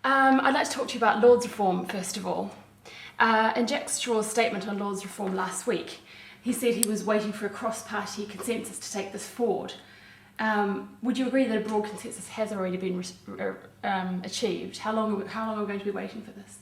I'd like to talk to you about Lord's reform, first of all. In Jack Straw's statement on Lord's reform last week, he said he was waiting for a cross-party consensus to take this forward. Would you agree that a broad consensus has already been achieved? How long are we going to be waiting for this?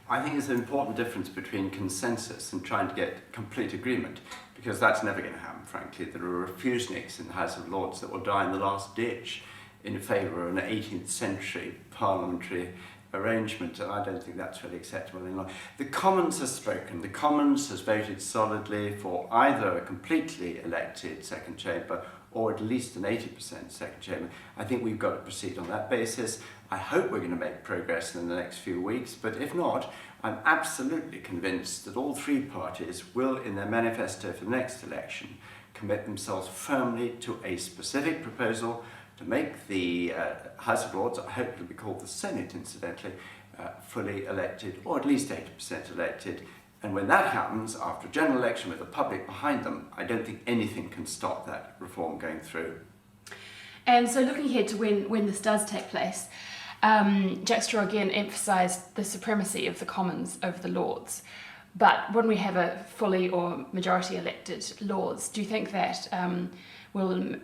I think there's an important difference between consensus and trying to get complete agreement, because that's never going to happen, frankly. There are refuseniks in the House of Lords that will die in the last ditch in favour of an 18th century parliamentary arrangement, and I don't think that's really acceptable anymore. The Commons has spoken. The Commons has voted solidly for either a completely elected second chamber or at least an 80% second chamber. I think we've got to proceed on that basis. I hope we're going to make progress in the next few weeks, but if not, I'm absolutely convinced that all three parties will, in their manifesto for the next election, commit themselves firmly to a specific proposal to make the House of Lords, I hope it'll be called the Senate incidentally, fully elected, or at least 80% elected. And when that happens, after a general election with the public behind them, I don't think anything can stop that reform going through. And so looking ahead to when this does take place, Jack Straw again emphasised the supremacy of the Commons over the Lords. But when we have a fully or majority elected Lords, do you think that will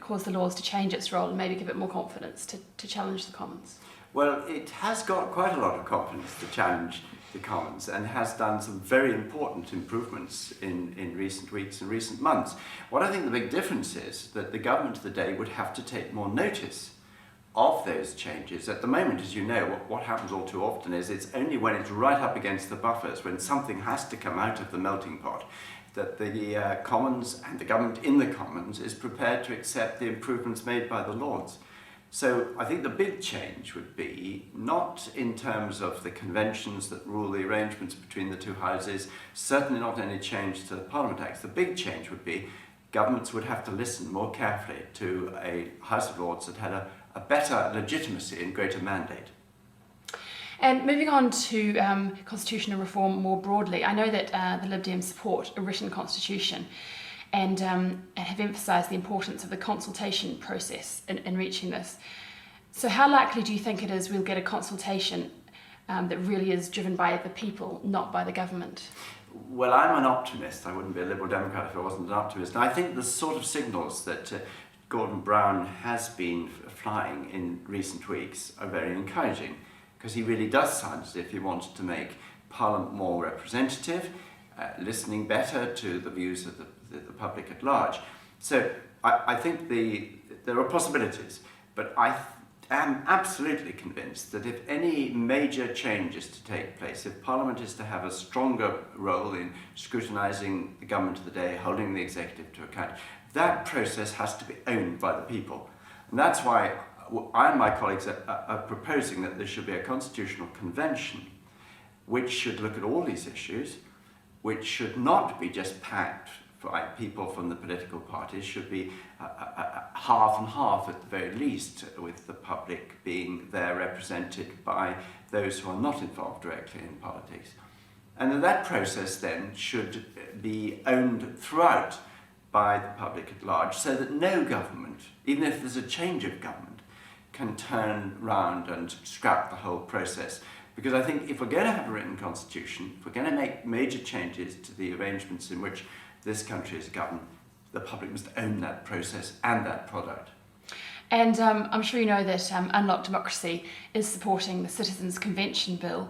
cause the Lords to change its role and maybe give it more confidence to challenge the Commons? Well, it has got quite a lot of confidence to challenge the Commons and has done some very important improvements in recent weeks and recent months. What I think the big difference is that the government of the day would have to take more notice of those changes. At the moment, as you know, what happens all too often is it's only when it's right up against the buffers, when something has to come out of the melting pot, that the Commons and the government in the Commons is prepared to accept the improvements made by the Lords. So I think the big change would be not in terms of the conventions that rule the arrangements between the two houses, certainly not any change to the Parliament Acts. The big change would be governments would have to listen more carefully to a House of Lords that had a better legitimacy and greater mandate. And moving on to constitutional reform more broadly, I know that the Lib Dems support a written constitution and have emphasised the importance of the consultation process in reaching this. So how likely do you think it is we'll get a consultation that really is driven by the people, not by the government? Well, I'm an optimist. I wouldn't be a Liberal Democrat if I wasn't an optimist. And I think the sort of signals that Gordon Brown has been flying in recent weeks are very encouraging, because he really does sound as if he wanted to make Parliament more representative, listening better to the views of the public at large. So I think there are possibilities, but I am absolutely convinced that if any major change is to take place, if Parliament is to have a stronger role in scrutinising the government of the day, holding the executive to account, that process has to be owned by the people. And that's why I and my colleagues are proposing that there should be a constitutional convention which should look at all these issues, which should not be just packed by people from the political parties, should be half and half at the very least, with the public being there represented by those who are not involved directly in politics. And that process then should be owned throughout by the public at large, so that no government, even if there's a change of government, can turn round and scrap the whole process. Because I think if we're going to have a written constitution, if we're going to make major changes to the arrangements in which this country is governed, the public must own that process and that product. And I'm sure you know that Unlock Democracy is supporting the Citizens' Convention Bill.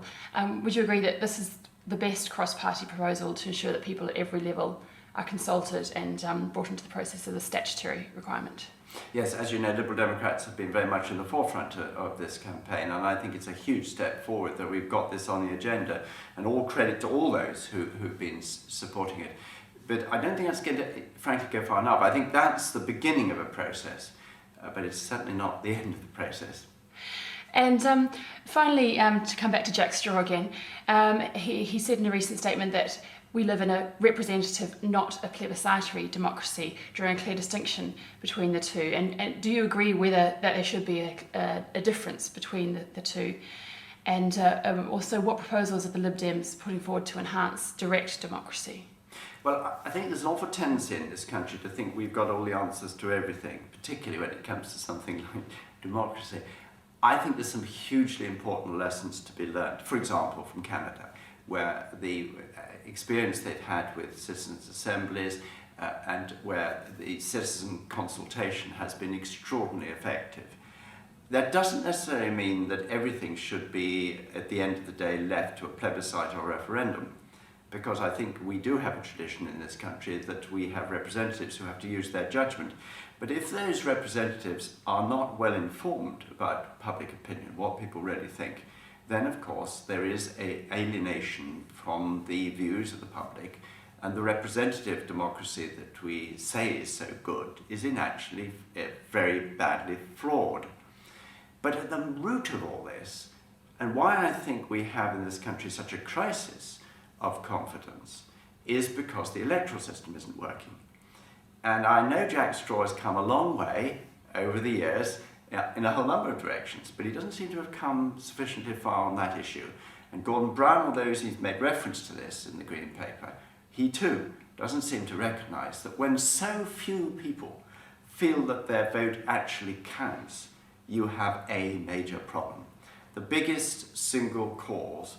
Would you agree that this is the best cross-party proposal to ensure that people at every level are consulted and brought into the process as a statutory requirement? Yes, as you know, Liberal Democrats have been very much in the forefront of this campaign, and I think it's a huge step forward that we've got this on the agenda, and all credit to all those who've been supporting it. But I don't think that's going to, frankly, go far enough. I think that's the beginning of a process, but it's certainly not the end of the process. And finally, to come back to Jack Straw again, he said in a recent statement that we live in a representative, not a plebiscitary democracy, drawing a clear distinction between the two. And do you agree that there should be a difference between the two? And also, what proposals are the Lib Dems putting forward to enhance direct democracy? Well, I think there's an awful tendency in this country to think we've got all the answers to everything, particularly when it comes to something like democracy. I think there's some hugely important lessons to be learned. For example, from Canada, where the experience they've had with citizens' assemblies and where the citizen consultation has been extraordinarily effective. That doesn't necessarily mean that everything should be, at the end of the day, left to a plebiscite or referendum, because I think we do have a tradition in this country that we have representatives who have to use their judgment. But if those representatives are not well informed about public opinion, what people really think, then of course there is an alienation from the views of the public, and the representative democracy that we say is so good is actually very badly flawed. But at the root of all this, and why I think we have in this country such a crisis of confidence, is because the electoral system isn't working. And I know Jack Straw has come a long way over the years in a whole number of directions, but he doesn't seem to have come sufficiently far on that issue. And Gordon Brown, although he's made reference to this in the Green Paper, he too doesn't seem to recognise that when so few people feel that their vote actually counts, you have a major problem. The biggest single cause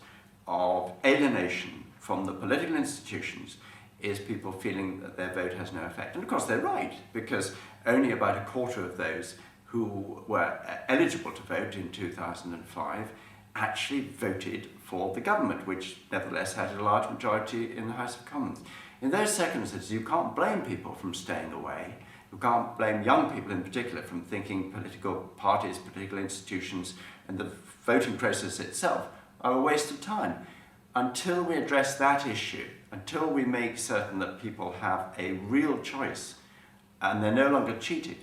of alienation from the political institutions is people feeling that their vote has no effect. And of course they're right, because only about a quarter of those who were eligible to vote in 2005 actually voted for the government, which nevertheless had a large majority in the House of Commons. In those circumstances, you can't blame people from staying away. You can't blame young people in particular from thinking political parties, political institutions, and the voting process itself are a waste of time. Until we address that issue, until we make certain that people have a real choice and they're no longer cheated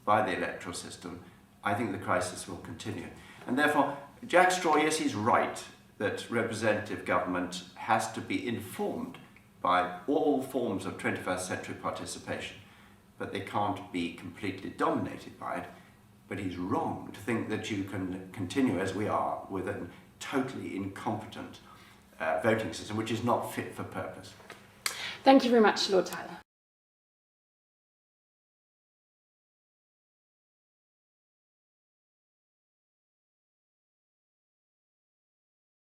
by the electoral system, I think the crisis will continue. And therefore, Jack Straw, yes, he's right that representative government has to be informed by all forms of 21st century participation, but they can't be completely dominated by it. But he's wrong to think that you can continue as we are with a totally incompetent voting system, which is not fit for purpose. Thank you very much, Lord Tyler.